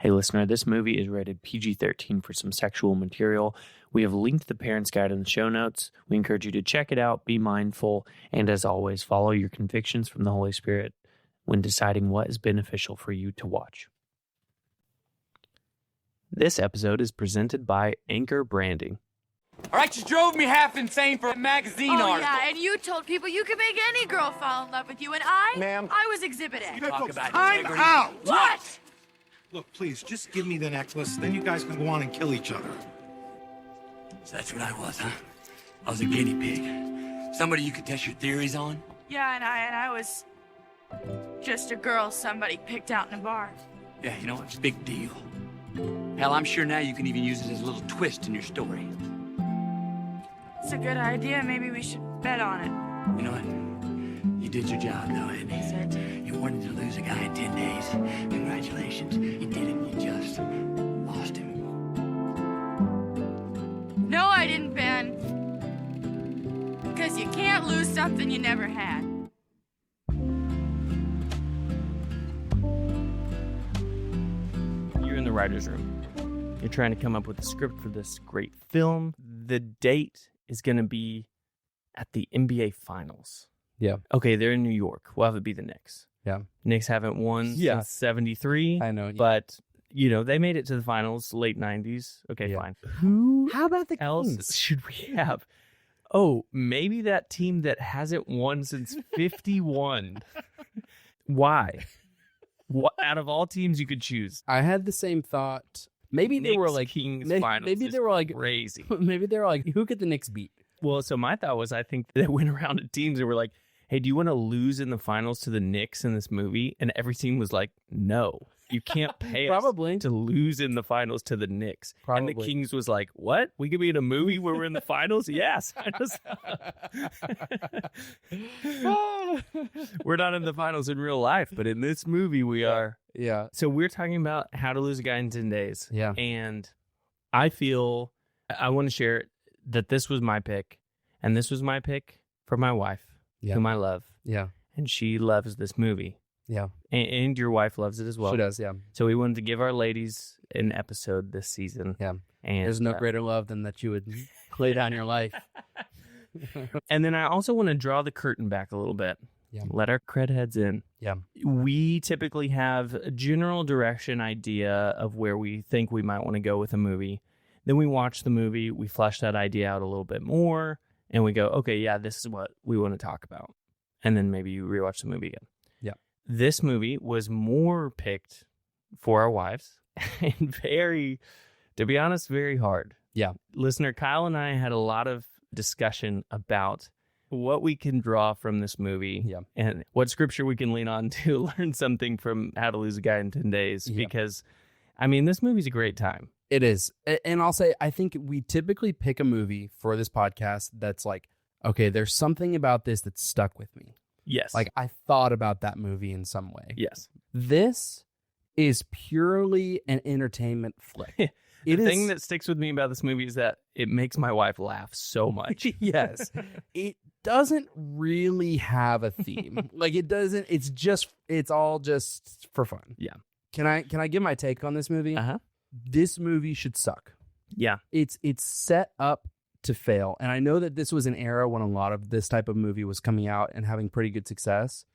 Hey, listener, this movie is rated PG-13 for some sexual material. We have linked the Parents Guide in the show notes. We encourage you to check it out, be mindful, and as always, follow your convictions from the Holy Spirit when deciding what is beneficial for you to watch. This episode is presented by Anchor Branding. All right, you drove me half insane for a magazine article. Oh, yeah, and you told people you could make any girl fall in love with you, and I was Exhibit A. Talk about Time integrity. out! What? Look, please, just give me the necklace, then you guys can go on and kill each other. So that's what I was, huh? I was a guinea pig. Somebody you could test your theories on? Yeah, and I was just a girl somebody picked out in a bar. Yeah, you know, it's a big deal. Hell, I'm sure now you can even use it as a little twist in your story. It's a good idea. Maybe we should bet on it. You know what? You did your job, though, Eddie. Yes, I did. You wanted to lose a guy in 10 days. Congratulations. You did it. You just lost him. No, I didn't, Ben. Because you can't lose something you never had. You're in the writer's room. You're trying to come up with a script for this great film. The date is going to be at the NBA Finals. Yeah. Okay, they're in New York. We'll have it be the Knicks. Yeah. Knicks haven't won since 73. I know. But, you know, they made it to the finals late 90s. Okay, Yeah. fine. Who How about the else Kings? should we have? Oh, maybe that team that hasn't won since 51. Why? What, out of all teams you could choose, I had the same thought. Maybe they were Knicks, like Kings may- finals. maybe is they were like crazy. maybe they were like, who could the Knicks beat? Well, so my thought was, I think they went around to teams and were like, hey, do you want to lose in the finals to the Knicks in this movie? And every team was like, no, you can't pay us Probably. to lose in the finals to the Knicks. And the Probably. Kings was like, what? We could be in a movie where we're in the finals? Yes. We're not in the finals in real life, but in this movie we are. Yeah. So we're talking about How to Lose a Guy in 10 Days. Yeah. And I feel I want to share that this was my pick. And this was my pick for my wife, Yeah. whom I love. Yeah. And she loves this movie. Yeah. And your wife loves it as well. She does, yeah. So we wanted to give our ladies an episode this season. Yeah. And There's no greater love than that you would lay down your life. And then I also want to draw the curtain back a little bit. Yeah. Let our cred heads in. Yeah. We typically have a general direction idea of where we think we might want to go with a movie. Then we watch the movie, we flesh that idea out a little bit more, and we go, okay, yeah, this is what we want to talk about. And then maybe you rewatch the movie again. Yeah. This movie was more picked for our wives and to be honest, very hard. Yeah. Listener, Kyle and I had a lot of discussion about what we can draw from this movie, Yeah. and what scripture we can lean on to learn something from How to Lose a Guy in 10 Days. Yeah. Because, I mean, this movie's a great time. It is. And I'll say, I think we typically pick a movie for this podcast that's like, okay, there's something about this that stuck with me. Yes. Like, I thought about that movie in some way. yes. This is purely an entertainment flick. The thing that sticks with me about this movie is that it makes my wife laugh so much. Yes. It doesn't really have a theme. Like, it doesn't, it's all just for fun. Yeah. Can I give my take on this movie? Uh-huh. This movie should suck. Yeah. It's set up to fail. And I know that this was an era when a lot of this type of movie was coming out and having pretty good success,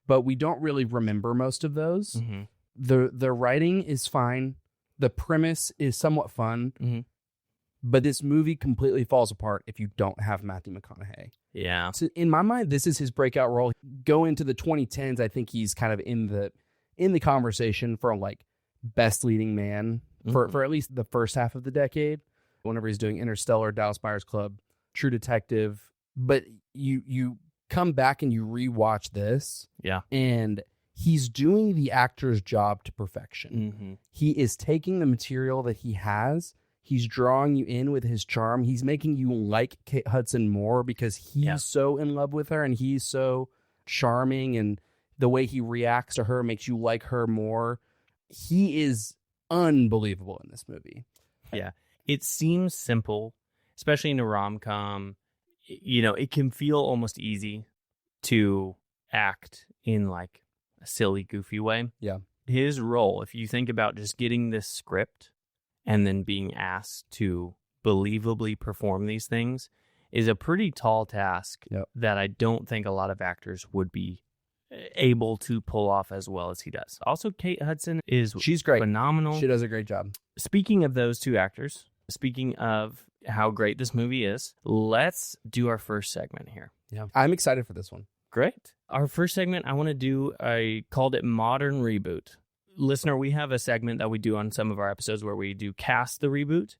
but we don't really remember most of those. Mm-hmm. The writing is fine. The premise is somewhat fun, Mm-hmm. but this movie completely falls apart if you don't have Matthew McConaughey. Yeah. So in my mind, this is his breakout role. Go into the 2010s, I think he's kind of in the conversation for like best leading man for at least the first half of the decade. Whenever he's doing Interstellar, Dallas Buyers Club, True Detective, but you come back and you rewatch this, Yeah. and he's doing the actor's job to perfection. Mm-hmm. He is taking the material that he has. He's drawing you in with his charm. He's making you like Kate Hudson more because he's so in love with her and he's so charming, and the way he reacts to her makes you like her more. He is unbelievable in this movie. Yeah. It seems simple, especially in a rom-com. You know, it can feel almost easy to act in like a silly, goofy way. Yeah. his role, if you think about just getting this script and then being asked to believably perform these things, is a pretty tall task that I don't think a lot of actors would be able to pull off as well as he does. Also, Kate Hudson she's great, phenomenal. She does a great job. Speaking of those two actors, speaking of how great this movie is, let's do our first segment here. Yeah, I'm excited for this one. Great. Our first segment, I called it Modern Reboot. Listener, we have a segment that we do on some of our episodes where we do Cast the Reboot,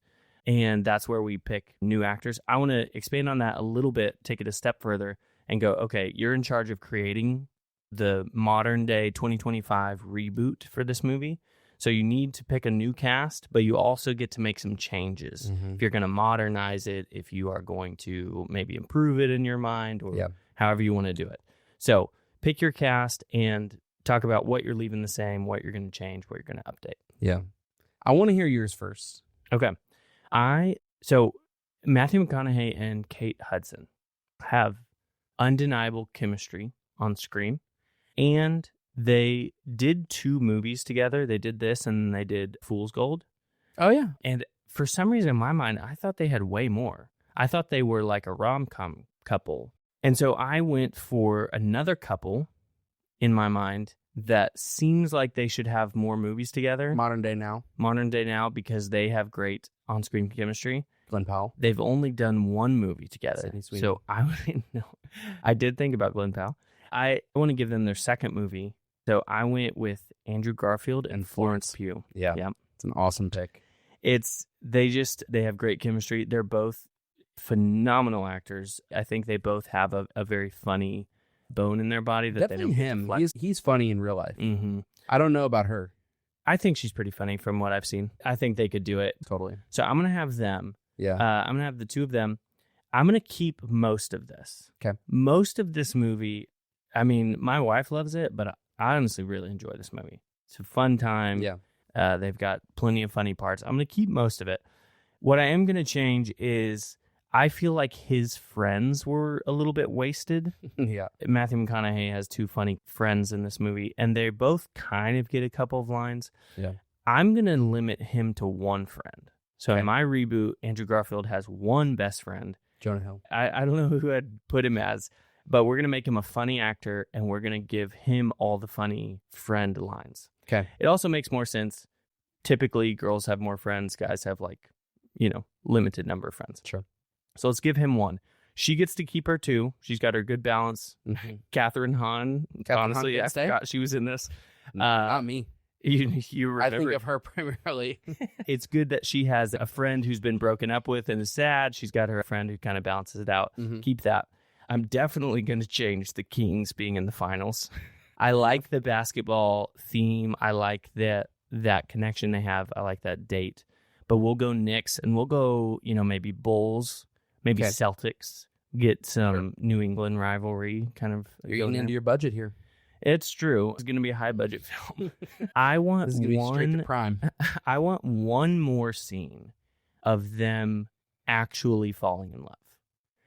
and that's where we pick new actors. I want to expand on that a little bit, take it a step further, and go, okay, you're in charge of creating the modern day 2025 reboot for this movie. So you need to pick a new cast, but you also get to make some changes. Mm-hmm. If you're going to modernize it, if you are going to maybe improve it in your mind, or however you want to do it. So pick your cast and talk about what you're leaving the same, what you're going to change, what you're going to update. Yeah. I want to hear yours first. Okay. So Matthew McConaughey and Kate Hudson have undeniable chemistry on screen, and they did 2 movies together. They did this, and then they did Fool's Gold. Oh, yeah. And for some reason in my mind, I thought they had way more. I thought they were like a rom-com couple. And so I went for another couple in my mind that seems like they should have more movies together. Modern day now, because they have great on-screen chemistry. Glenn Powell. They've only done 1 movie together. So I did think about Glenn Powell. I want to give them their second movie. So I went with Andrew Garfield and Florence Pugh. Yeah. It's an awesome pick. They have great chemistry. They're both phenomenal actors. I think they both have a very funny bone in their body that definitely they don't him. He's funny in real life. Mm-hmm. I don't know about her. I think she's pretty funny from what I've seen. I think they could do it. Totally. So I'm going to have them. Yeah. I'm going to have the 2 of them. I'm going to keep most of this. Okay. Most of this movie, I mean, my wife loves it, but I honestly really enjoy this movie. It's a fun time. Yeah. They've got plenty of funny parts. I'm going to keep most of it. What I am going to change is I feel like his friends were a little bit wasted. Yeah. Matthew McConaughey has 2 funny friends in this movie, and they both kind of get a couple of lines. Yeah. I'm going to limit him to 1 friend. So in my reboot, Andrew Garfield has 1 best friend. Jonah Hill. I don't know who I'd put him as, but we're going to make him a funny actor, and we're going to give him all the funny friend lines. Okay. It also makes more sense. Typically, girls have more friends. Guys have limited number of friends. Sure. So let's give him 1. She gets to keep her 2. She's got her good balance. Mm-hmm. Catherine Hahn. Honestly, I forgot she was in this. Not me. You remember. I think of her primarily. It's good that she has a friend who's been broken up with and is sad. She's got her friend who kind of balances it out. Mm-hmm. Keep that. I'm definitely going to change the Kings being in the finals. I like the basketball theme. I like that connection they have. I like that date. But we'll go Knicks, and we'll go, maybe Bulls, maybe Celtics. Get some New England rivalry kind of. You're getting into your budget here. It's true. It's going to be a high budget film. I want this is gonna be straight to prime. I want 1 more scene of them actually falling in love.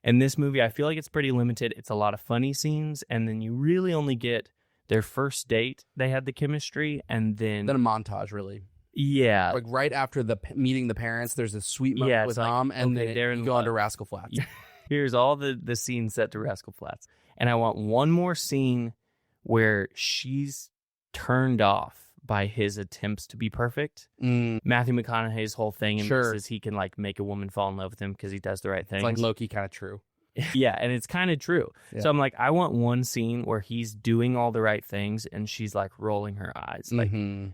In this movie, I feel like it's pretty limited. It's a lot of funny scenes, and then you really only get their first date. They had the chemistry, and then a montage, really. Yeah. Like right after meeting the parents, there's a sweet moment with mom, and then you go on to Rascal Flatts. Here's all the scenes set to Rascal Flatts. And I want 1 more scene where she's turned off by his attempts to be perfect. Matthew McConaughey's whole thing is he can make a woman fall in love with him because he does the right thing. It's like low-key kind of true. Yeah, and it's kind of true. Yeah. So I'm like, I want 1 scene where he's doing all the right things and she's rolling her eyes.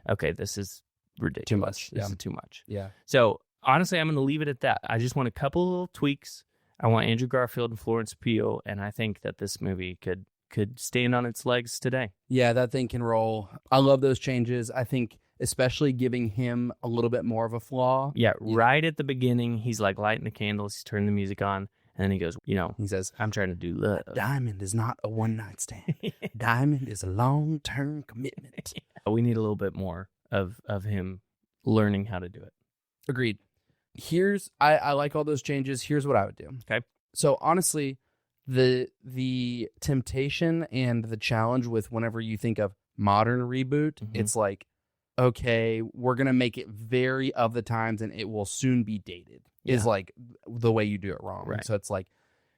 Okay, this is ridiculous. Too much. This is too much. Yeah. So honestly, I'm going to leave it at that. I just want a couple little tweaks. I want Andrew Garfield and Florence Pugh, and I think that this movie could stand on its legs today. Yeah, that thing can roll. I love those changes. I think especially giving him a little bit more of a flaw. Yeah, right at the beginning, he's lighting the candles, he's turning the music on, and then he goes, he says, I'm trying to do love. Diamond is not a one-night stand. Diamond is a long-term commitment. We need a little bit more of him learning how to do it. Agreed. I like all those changes. Here's what I would do. Okay. So honestly, the temptation and the challenge with whenever you think of modern reboot, it's okay, we're going to make it very of the times and it will soon be dated is like the way you do it wrong. Right. So it's like,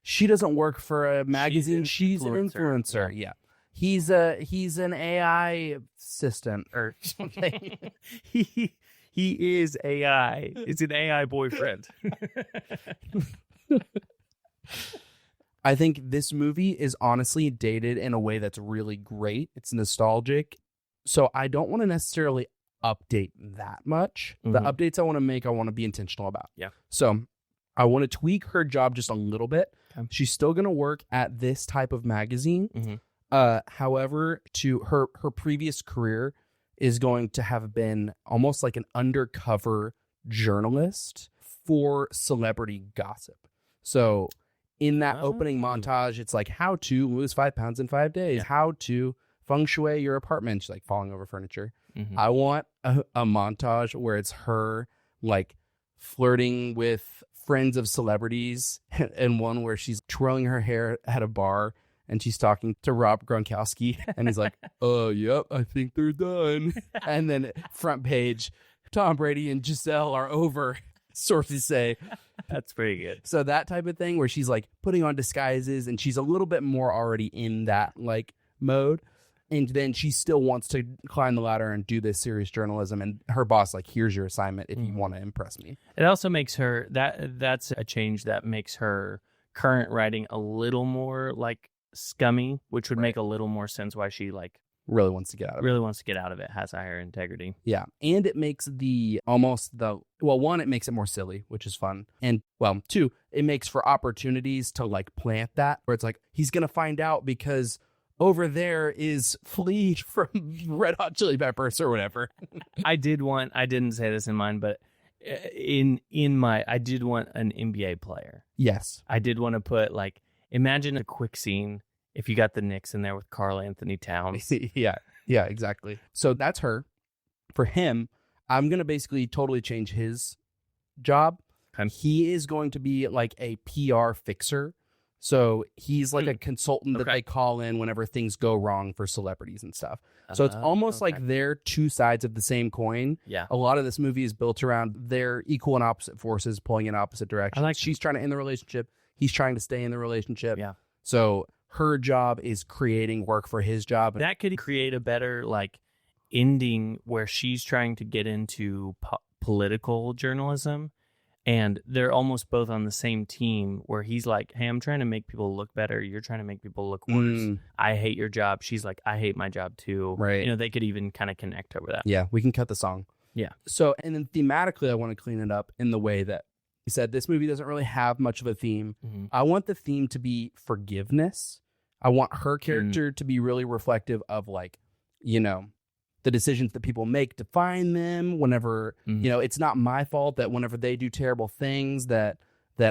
she doesn't work for a magazine. She's an influencer. Yeah. He's an AI assistant or something. He is AI. It's an AI boyfriend. I think this movie is honestly dated in a way that's really great. It's nostalgic. So I don't want to necessarily update that much. The updates I want to make, I want to be intentional about. Yeah. So I want to tweak her job just a little bit. Okay. She's still going to work at this type of magazine. However, to her previous career is going to have been almost like an undercover journalist for celebrity gossip. So in that opening montage, it's like how to lose 5 pounds in 5 days, how to feng shui your apartment. She's like falling over furniture. I want a montage where it's her like flirting with friends of celebrities, and one where she's twirling her hair at a bar and she's talking to Rob Gronkowski and he's like, oh, yep, I think they're done. And then front page, Tom Brady and Giselle are over, sources say. That's pretty good. So that type of thing where she's like putting on disguises and she's a little bit more already in that like mode. And then she still wants to climb the ladder and do this serious journalism. And her boss, like, here's your assignment if you want to impress me. It also makes her, that's a change that makes her current writing a little more like scummy, which would make a little more sense why she like really wants to get out of really wants to get out of it, has a higher integrity. Yeah. And it makes one, it makes it more silly, which is fun. And well, two, it makes for opportunities to like plant that where it's like, he's going to find out because over there is Flea from Red Hot Chili Peppers or whatever. I didn't say this in mine, but I did want an NBA player. Yes. I did want to put like, imagine a quick scene if you got the Knicks in there with Karl Anthony Towns. Yeah, exactly. So that's her. For him, I'm going to basically totally change his job. He is going to be like a PR fixer. So he's like a consultant that they call in whenever things go wrong for celebrities and stuff. So it's almost like they're two sides of the same coin. Yeah. A lot of this movie is built around their equal and opposite forces pulling in opposite directions. She's trying to end the relationship. He's trying to stay in the relationship. Yeah. So her job is creating work for his job. That could create a better like ending where she's trying to get into political journalism. And they're almost both on the same team where he's like, hey, I'm trying to make people look better. You're trying to make people look worse. I hate your job. She's like, I hate my job too. Right. You know, they could even kind of connect over that. Yeah, we can cut the song. Yeah. So, and then thematically, I want to clean it up in the way that you said this movie doesn't really have much of a theme. I want the theme to be forgiveness. I want her character to be really reflective of like, you know, the decisions that people make define them whenever, you know, it's not my fault that whenever they do terrible things that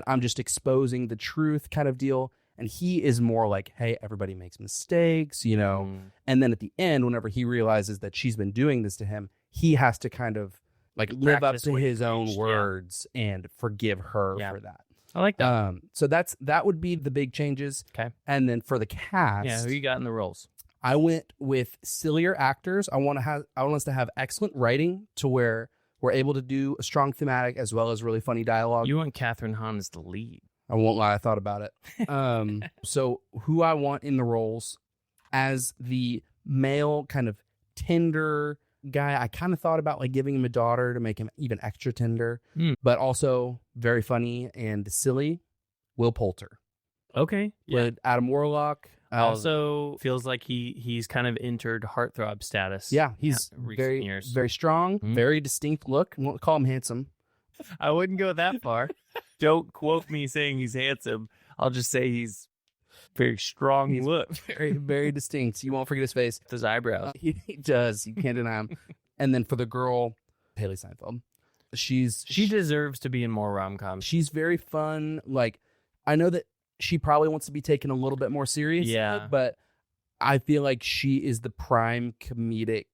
I'm just exposing the truth kind of deal. And he is more like, hey, everybody makes mistakes, you know. And then at the end, whenever he realizes that she's been doing this to him, he has to kind of like live up to his own words and forgive her for that. I like that. So that would be the big changes. Okay. And then for the cast. Yeah, who you got in the roles? I went with sillier actors. I want us to have excellent writing to where we're able to do a strong thematic as well as really funny dialogue. You want Catherine Hahn as the lead. I won't lie, I thought about it. So who I want in the roles as the male kind of tender guy, I kind of thought about like giving him a daughter to make him even extra tender, but also very funny and silly. Will Poulter. Okay. With Adam Warlock. Also feels like he's kind of entered heartthrob status. Yeah, he's very strong, very distinct look. I won't call him handsome. I wouldn't go that far. Don't quote me saying he's handsome. I'll just say he's very strong look. Very, very distinct. You won't forget his face. His eyebrows. He does. You can't deny him. And then for the girl, Haley Steinfeld. She deserves to be in more rom-coms. She's very fun. Like, I know that she probably wants to be taken a little bit more serious. Yeah. But I feel like she is the prime comedic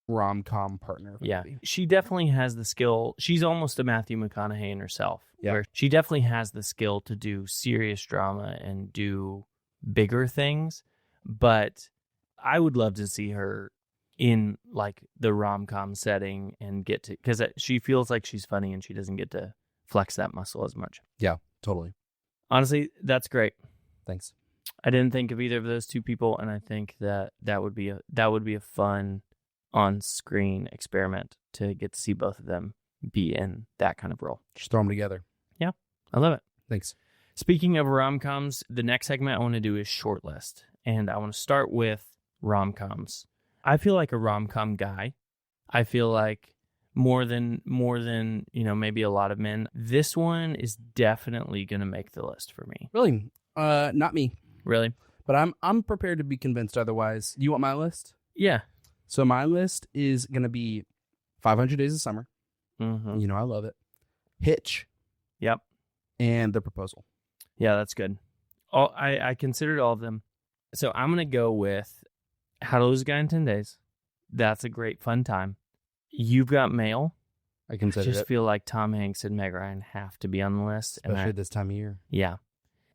rom-com partner. Yeah. She definitely has the skill. She's almost a Matthew McConaughey in herself. Yeah. Where she definitely has the skill to do serious drama and do bigger things. But I would love to see her in like the rom-com setting and get to, because she feels like she's funny and she doesn't get to flex that muscle as much. Yeah, totally. Honestly, that's great. Thanks. I didn't think of either of those two people, and I think that would be a fun on-screen experiment to get to see both of them be in that kind of role. Just throw them together. Yeah, I love it. Thanks. Speaking of rom-coms, the next segment I want to do is shortlist, and I want to start with rom-coms. I feel like a rom-com guy. I feel like more than maybe a lot of men. This one is definitely going to make the list for me. Really? Not me. Really? But I'm prepared to be convinced otherwise. You want my list? Yeah. So my list is going to be 500 Days of Summer. Mm-hmm. You know I love it. Hitch. Yep. And The Proposal. Yeah, that's good. I considered all of them. So I'm going to go with How to Lose a Guy in 10 Days. That's a great fun time. You've Got Mail. I consider just it. feel like Tom Hanks and Meg Ryan have to be on the list. Especially this time of year. Yeah.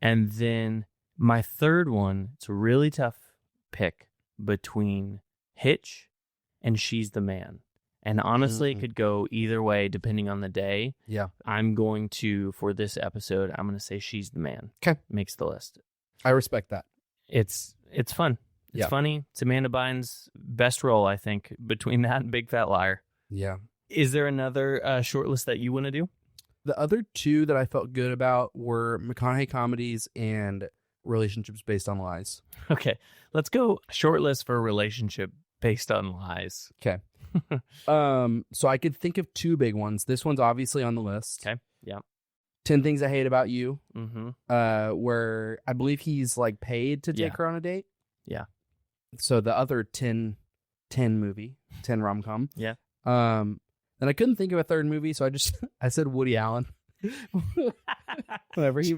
And then my third one, it's a really tough pick between Hitch and She's the Man. And honestly, it could go either way depending on the day. Yeah. I'm going to, for this episode, I'm going to say She's the Man. Okay. Makes the list. I respect that. It's fun. It's funny. It's Amanda Bynes' best role, I think, between that and Big Fat Liar. Yeah. Is there another short list that you want to do? The other two that I felt good about were McConaughey comedies and relationships based on lies. Okay. Let's go short list for a relationship based on lies. Okay. So I could think of two big ones. This one's obviously on the list. Okay. Yeah. 10 Things I Hate About You. Mm-hmm. Where I believe he's like paid to take her on a date. Yeah. So the other 10 movie, 10 rom-com. Yeah. And I couldn't think of a third movie, so I said Woody Allen. Whenever he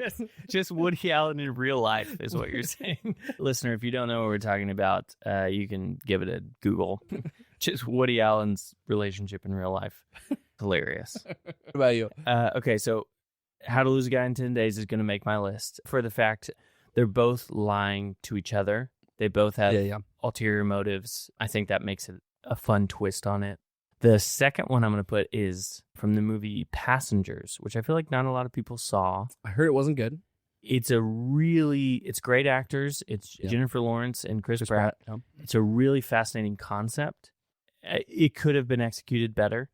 just Woody Allen in real life is what you're saying. Listener, if you don't know what we're talking about, you can give it a Google. Just Woody Allen's relationship in real life. Hilarious. What about you? Okay, so How to Lose a Guy in 10 Days is going to make my list for the fact they're both lying to each other. They both have ulterior motives. I think that makes it a fun twist on it. The second one I'm going to put is from the movie Passengers, which I feel like not a lot of people saw. I heard it wasn't good. It's great actors. It's Jennifer Lawrence and Chris Pratt. Yeah. It's a really fascinating concept. It could have been executed better,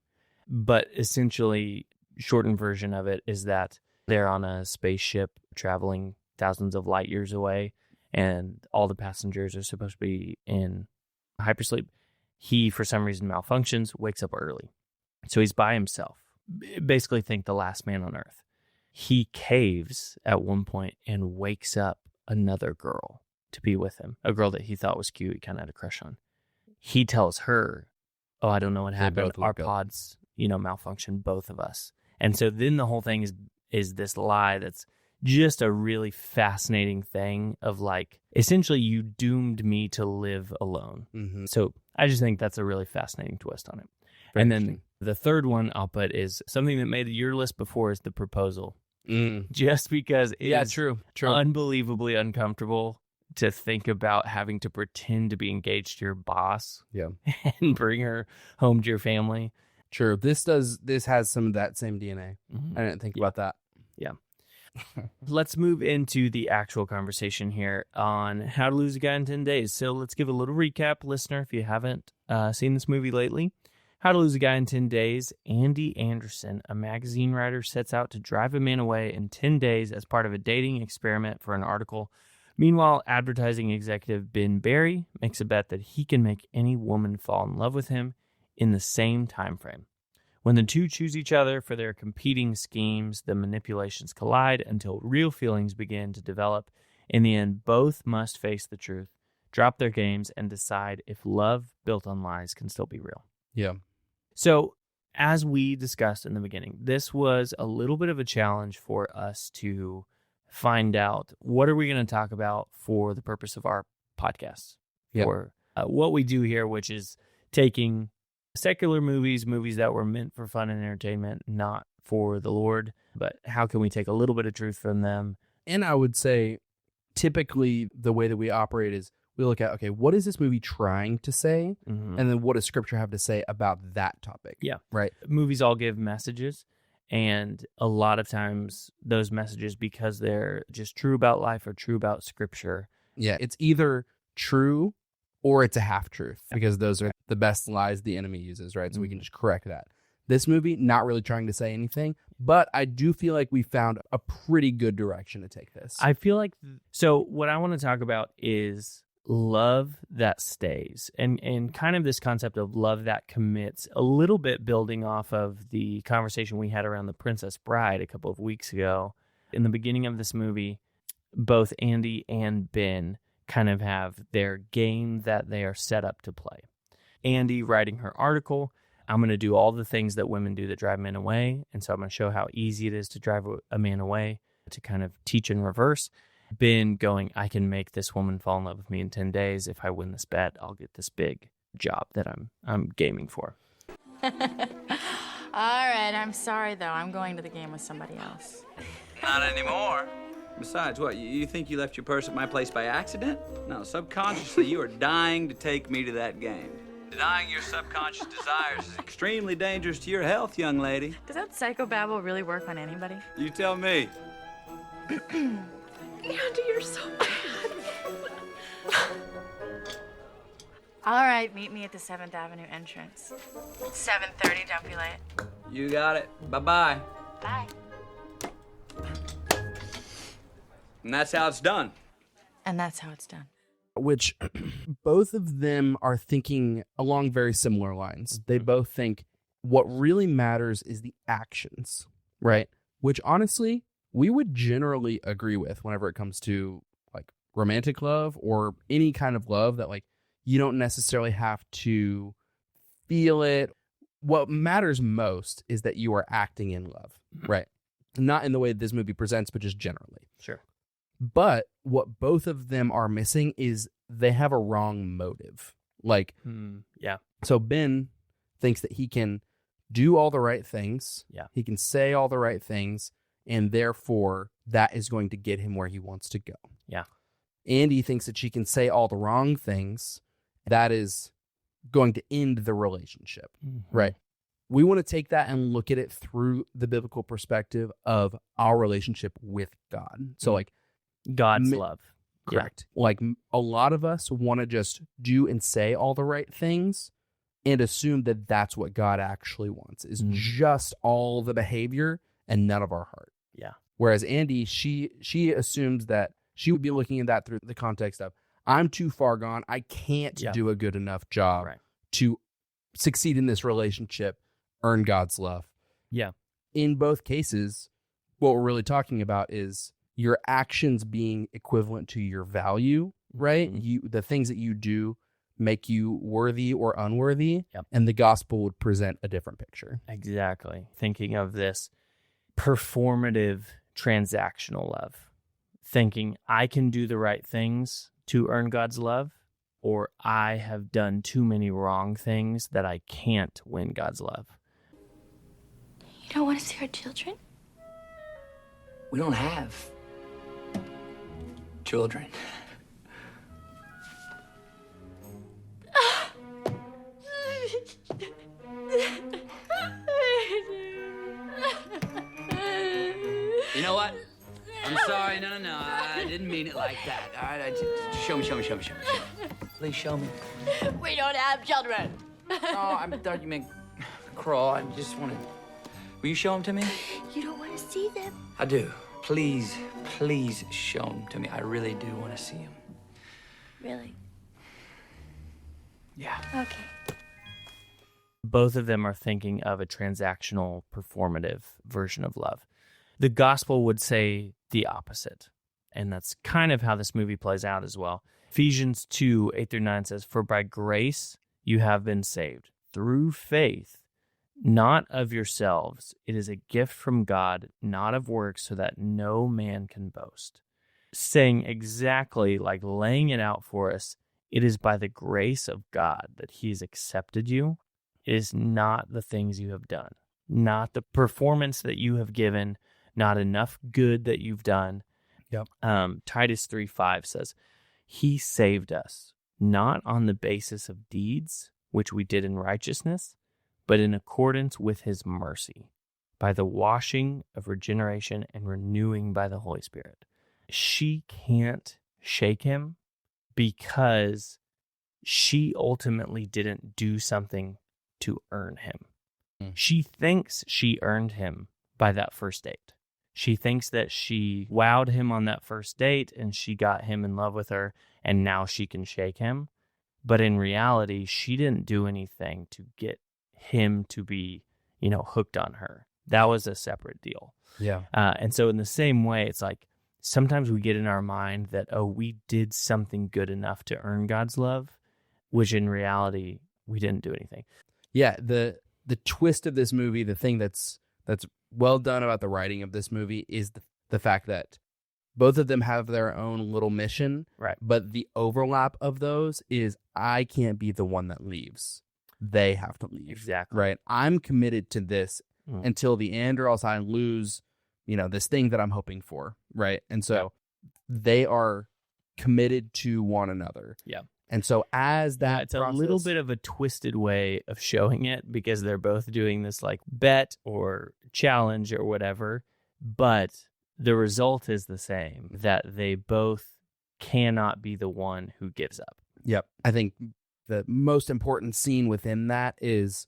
but essentially, shortened version of it is that they're on a spaceship traveling thousands of light years away, and all the passengers are supposed to be in hypersleep. He, for some reason, malfunctions, wakes up early. So he's by himself. Basically, think the last man on Earth. He caves at one point and wakes up another girl to be with him, a girl that he thought was cute, he kind of had a crush on. He tells her, "Oh, I don't know what happened. Our pods, malfunction, both of us." And so then the whole thing is this lie that's just a really fascinating thing of like, essentially, you doomed me to live alone. Mm-hmm. So I just think that's a really fascinating twist on it. And then the third one I'll put is something that made your list before is The Proposal. Just because it's true. Unbelievably uncomfortable to think about having to pretend to be engaged to your boss and bring her home to your family. True. This has some of that same DNA. I didn't think about that. Yeah. Let's move into the actual conversation here on How to Lose a Guy in 10 Days. So let's give a little recap, listener, if you haven't seen this movie lately. How to Lose a Guy in 10 Days. Andy Anderson, a magazine writer, sets out to drive a man away in 10 days as part of a dating experiment for an article. Meanwhile, advertising executive Ben Barry makes a bet that he can make any woman fall in love with him in the same time frame. When the two choose each other for their competing schemes, the manipulations collide until real feelings begin to develop. In the end, both must face the truth, drop their games, and decide if love built on lies can still be real. Yeah. So, as we discussed in the beginning, this was a little bit of a challenge for us to find out what are we going to talk about for the purpose of our podcast. For what we do here, which is taking secular movies that were meant for fun and entertainment, not for the Lord, but how can we take a little bit of truth from them? And I would say typically the way that we operate is we look at, okay, what is this movie trying to say? Mhm. And then what does scripture have to say about that topic? Yeah. Right. Movies all give messages, and a lot of times those messages, because they're just true about life or true about scripture. Yeah. It's either true or it's a half truth, because those are the best lies the enemy uses, right? So we can just correct that. This movie, not really trying to say anything, but I do feel like we found a pretty good direction to take this. I feel like, so what I want to talk about is love that stays, and kind of this concept of love that commits, a little bit building off of the conversation we had around The Princess Bride a couple of weeks ago. In the beginning of this movie, both Andy and Ben kind of have their game that they are set up to play. Andy writing her article, I'm going to do all the things that women do that drive men away, and so I'm going to show how easy it is to drive a man away, to kind of teach in reverse. Ben going, I can make this woman fall in love with me in 10 days. If I win this bet, I'll get this big job that I'm gaming for. All right, I'm sorry, though. I'm going to the game with somebody else. Not anymore. Besides, what, you think you left your purse at my place by accident? No, subconsciously you are dying to take me to that game. Denying your subconscious desires is extremely dangerous to your health, young lady. Does that psychobabble really work on anybody? You tell me. Andy, you're so bad. All right, meet me at the 7th Avenue entrance. 7:30, don't be late. You got it. Bye-bye. Bye. And that's how it's done. And that's how it's done. Which both of them are thinking along very similar lines. They both think what really matters is the actions, right? Which honestly, we would generally agree with whenever it comes to like romantic love or any kind of love that like you don't necessarily have to feel it. What matters most is that you are acting in love, right? Not in the way this movie presents, but just generally. Sure. But what both of them are missing is they have a wrong motive. Like, Yeah. so Ben thinks that he can do all the right things. Yeah. He can say all the right things, and therefore that is going to get him where he wants to go. Yeah. Andy thinks that she can say all the wrong things. That is going to end the relationship. Right. We want to take that and look at it through the biblical perspective of our relationship with God. So like, God's love. correct. Like a lot of us want to just do and say all the right things and assume that that's what God actually wants, is just all the behavior and none of our heart. Yeah. Whereas Andy, she assumes that she would be looking at that through the context of, I'm too far gone. I can't do a good enough job to succeed in this relationship, earn God's love. Yeah. In both cases, what we're really talking about is your actions being equivalent to your value, right? The things that you do make you worthy or unworthy, and the gospel would present a different picture. Exactly. Thinking of this performative transactional love. Thinking I can do the right things to earn God's love, or I have done too many wrong things that I can't win God's love. You don't want to see our children? We don't have children. You know what? I'm sorry. No. I didn't mean it like that. All right, just show me. Please show me. We don't have children. No, I thought you meant crawl. I just wanted. Will you show them to me? You don't want to see them? I do. Please show them to me. I really do want to see them. Really? Yeah. Okay. Both of them are thinking of a transactional, performative version of love. The gospel would say the opposite. And that's kind of how this movie plays out as well. Ephesians 2:8-9 says, "For by grace you have been saved, through faith, not of yourselves. It is a gift from God, not of works, so that no man can boast." Saying exactly, like laying it out for us, it is by the grace of God that he has accepted you. It is not the things you have done, not the performance that you have given, not enough good that you've done. Yep. Titus 3:5 says, He saved us, not on the basis of deeds, which we did in righteousness, but in accordance with his mercy, by the washing of regeneration and renewing by the Holy Spirit. She can't shake him because she ultimately didn't do something to earn him. She thinks she earned him by that first date. She thinks that she wowed him on that first date and she got him in love with her and now she can shake him. But in reality, she didn't do anything to get him to be, hooked on her. That was a separate deal. Yeah. And so in the same way, it's like sometimes we get in our mind that, we did something good enough to earn God's love, which in reality, we didn't do anything. Yeah. The twist of this movie, the thing that's well done about the writing of this movie is the fact that both of them have their own little mission. Right. But the overlap of those is I can't be the one that leaves. They have to leave. Exactly. Right. I'm committed to this until the end, or else I lose, this thing that I'm hoping for. Right. And so they are committed to one another. Yeah. And so as that it's a little bit of a twisted way of showing it because they're both doing this like bet or challenge or whatever, but the result is the same, that they both cannot be the one who gives up. Yep. I think the most important scene within that is,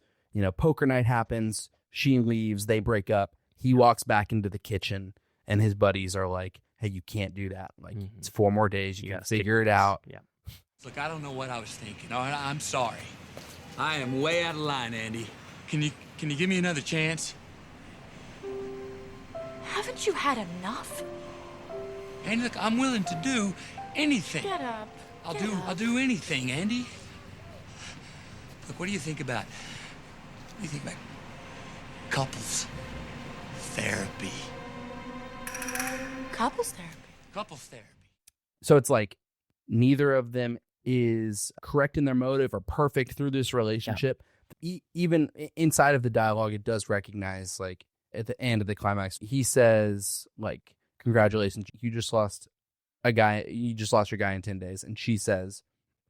poker night happens, she leaves, they break up, he walks back into the kitchen and his buddies are like, hey, you can't do that. Like, it's 4 more days, you gotta figure it out. Yeah. Look, I don't know what I was thinking. All right, I'm sorry. I am way out of line, Andy. Can you give me another chance? Haven't you had enough? Andy, look, I'm willing to do anything. Get up. I'll do anything, Andy. Look, what do you think about couples therapy? Couples therapy. Couples therapy. So it's like neither of them is correct in their motive or perfect through this relationship. Even inside of the dialogue, it does recognize, like, at the end of the climax, he says, like, congratulations, you just lost your guy in 10 days. And she says,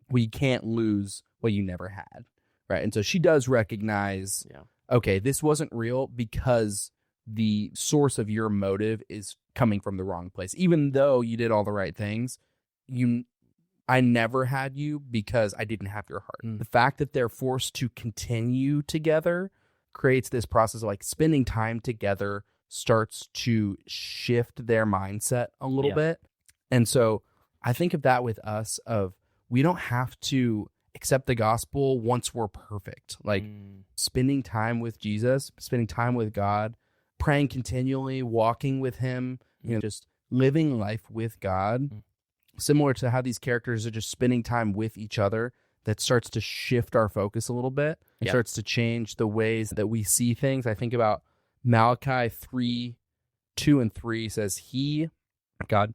well, you can't lose what you never had. Right. And so she does recognize, okay, this wasn't real because the source of your motive is coming from the wrong place. Even though you did all the right things, I never had you because I didn't have your heart. The fact that they're forced to continue together creates this process of, like, spending time together starts to shift their mindset a little bit. And so I think of that with us of we don't have to accept the gospel once we're perfect. Like spending time with Jesus, spending time with God, praying continually, walking with him, just living life with God. Similar to how these characters are just spending time with each other, that starts to shift our focus a little bit. It starts to change the ways that we see things. I think about Malachi 3:2-3 says, God,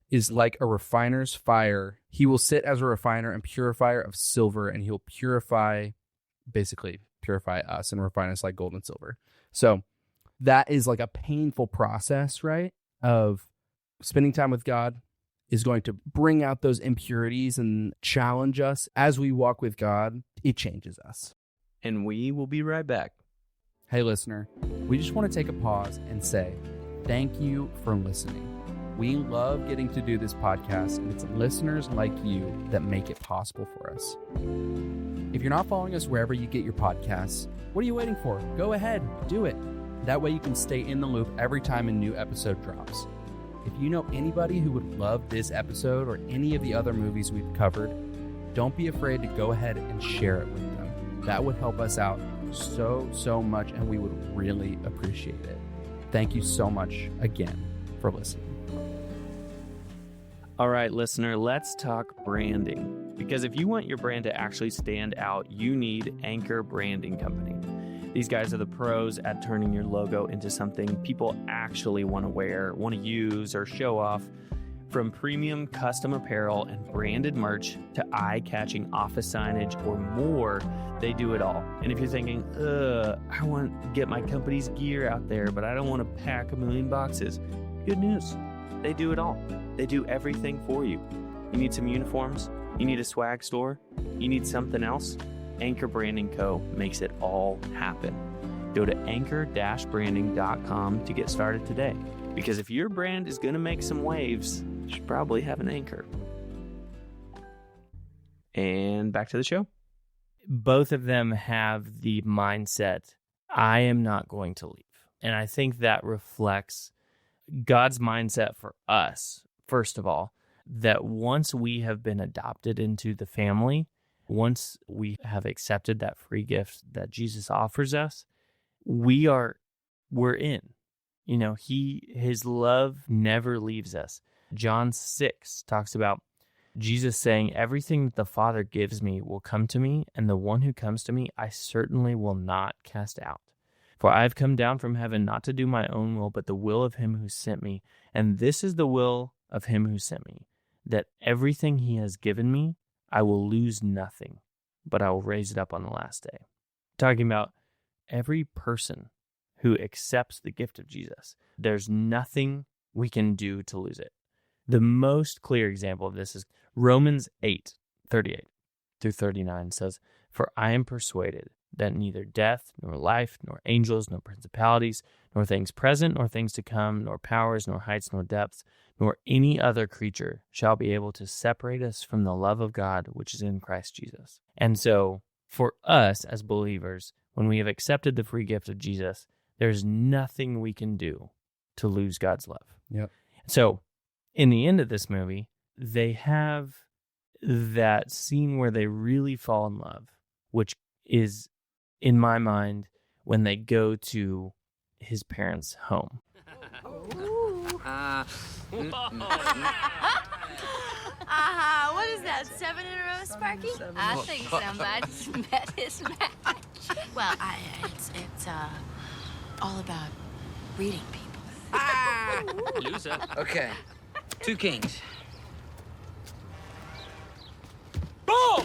is like a refiner's fire. He will sit as a refiner and purifier of silver, and he'll purify us and refine us like gold and silver. So that is like a painful process, right? Of spending time with God is going to bring out those impurities and challenge us. As we walk with God, it changes us. And we will be right back. Hey, listener, we just want to take a pause and say thank you for listening. We love getting to do this podcast, and it's listeners like you that make it possible for us. If you're not following us wherever you get your podcasts, what are you waiting for? Go ahead, do it. That way you can stay in the loop every time a new episode drops. If you know anybody who would love this episode or any of the other movies we've covered, don't be afraid to go ahead and share it with them. That would help us out so much, and we would really appreciate it. Thank you so much again for listening. All right, listener, let's talk branding. Because if you want your brand to actually stand out, you need Anchor Branding Company. These guys are the pros at turning your logo into something people actually want to wear, want to use, or show off. From premium custom apparel and branded merch to eye-catching office signage or more, they do it all. And if you're thinking, I want to get my company's gear out there, but I don't want to pack a million boxes, good news. They do it all. They do everything for you. You need some uniforms? You need a swag store? You need something else? Anchor Branding Co. makes it all happen. Go to anchor-branding.com to get started today. Because if your brand is going to make some waves, you should probably have an anchor. And back to the show. Both of them have the mindset, I am not going to leave. And I think that reflects God's mindset for us, first of all, that once we have been adopted into the family, once we have accepted that free gift that Jesus offers us, we're in. You know, his love never leaves us. John 6 talks about Jesus saying, everything that the Father gives me will come to me, and the one who comes to me, I certainly will not cast out. For I have come down from heaven not to do my own will, but the will of him who sent me. And this is the will of him who sent me, that everything he has given me, I will lose nothing, but I will raise it up on the last day. Talking about every person who accepts the gift of Jesus, there's nothing we can do to lose it. The most clear example of this is Romans 8:38 through 39 says, For I am persuaded that neither death, nor life, nor angels, nor principalities, nor things present, nor things to come, nor powers, nor heights, nor depths, nor any other creature shall be able to separate us from the love of God, which is in Christ Jesus. And so, for us as believers, when we have accepted the free gift of Jesus, there's nothing we can do to lose God's love. Yep. So, in the end of this movie, they have that scene where they really fall in love, which is, in my mind, when they go to his parents' home. What is that, 7 in a row, Sparky? I think somebody's met his match. Well, it's all about reading people. Loser. Okay. 2 kings. Boom!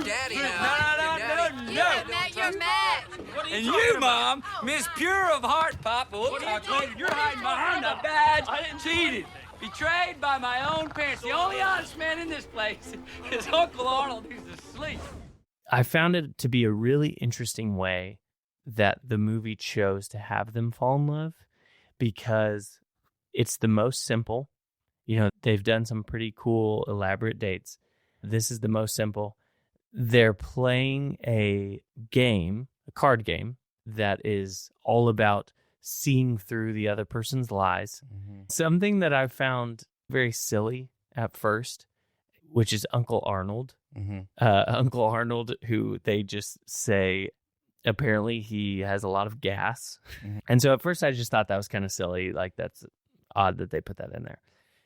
Daddy, You have met your match. And you, Mom, Miss Pure of Heart, Papa, we'll talk later. You're hiding behind a badge. I didn't cheated. Betrayed by my own parents. The only honest man in this place is Uncle Arnold, who's asleep. I found it to be a really interesting way that the movie chose to have them fall in love, because it's the most simple. You know, they've done some pretty cool, elaborate dates. This is the most simple. They're playing a game, a card game, that is all about seeing through the other person's lies. Mm-hmm. Something that I found very silly at first, which is Uncle Arnold. Mm-hmm. Uncle Arnold, who they just say, apparently he has a lot of gas. Mm-hmm. And so at first I just thought that was kind of silly. Like, that's odd that they put that in there.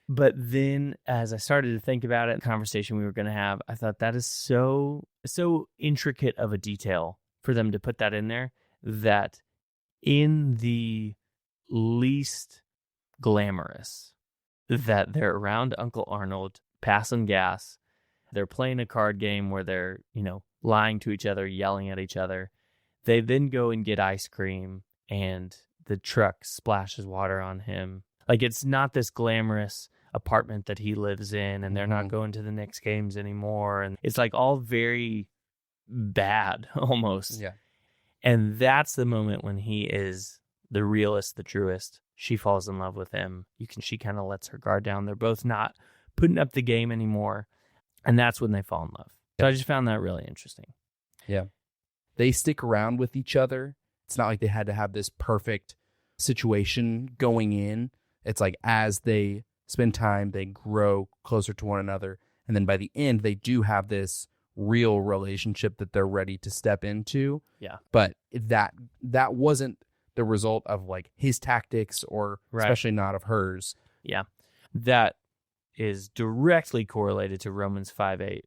But then as I started to think about it, the conversation we were going to have, I thought that is so intricate of a detail for them to put that in there, that in the least glamorous, that they're around Uncle Arnold, passing gas, they're playing a card game where they're, lying to each other, yelling at each other. They then go and get ice cream, and the truck splashes water on him. Like, it's not this glamorous apartment that he lives in, and they're not going to the Knicks games anymore. And it's like all very bad almost. Yeah. And that's the moment when he is the realest, the truest. She falls in love with him. She kind of lets her guard down. They're both not putting up the game anymore. And that's when they fall in love. So I just found that really interesting. Yeah. They stick around with each other. It's not like they had to have this perfect situation going in. It's like as they spend time, they grow closer to one another. And then by the end, they do have this real relationship that they're ready to step into. Yeah. But that wasn't the result of like his tactics, or especially not of hers. Yeah. That is directly correlated to Romans 5:8.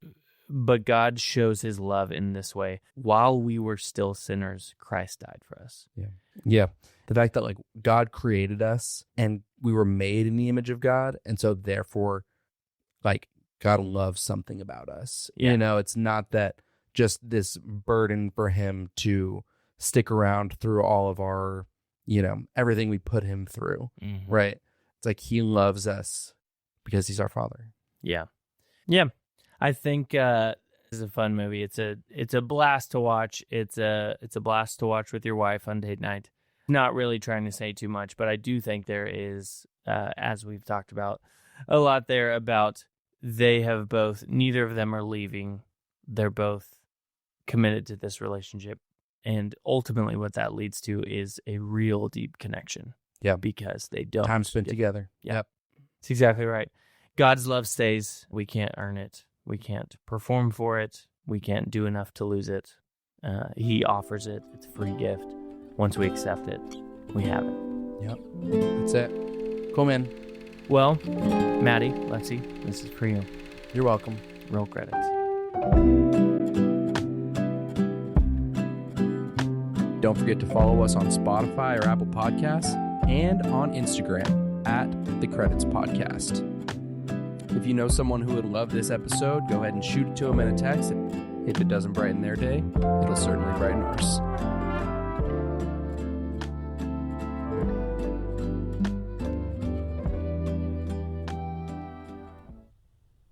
But God shows his love in this way. While we were still sinners, Christ died for us. Yeah. Yeah. The fact that like God created us and we were made in the image of God. And so therefore, like, God loves something about us. Yeah. It's not that just this burden for him to stick around through all of our everything we put him through, right? It's like he loves us because he's our father. Yeah. I think this is a fun movie. It's a blast to watch. It's a blast to watch with your wife on date night. Not really trying to say too much, but I do think there is, as we've talked about, a lot there about neither of them are leaving. They're both committed to this relationship. And ultimately what that leads to is a real deep connection. Yeah. Because they don't. Time spent together. Yep. That's exactly right. God's love stays. We can't earn it. We can't perform for it. We can't do enough to lose it. He offers it. It's a free gift. Once we accept it, we have it. Yep. That's it. Cool, man. Well, Maddie, Lexi, this is for you. You're welcome. Roll credits. Don't forget to follow us on Spotify or Apple Podcasts and on Instagram at The Credits Podcast. If you know someone who would love this episode, go ahead and shoot it to them in a text. If it doesn't brighten their day, it'll certainly brighten ours.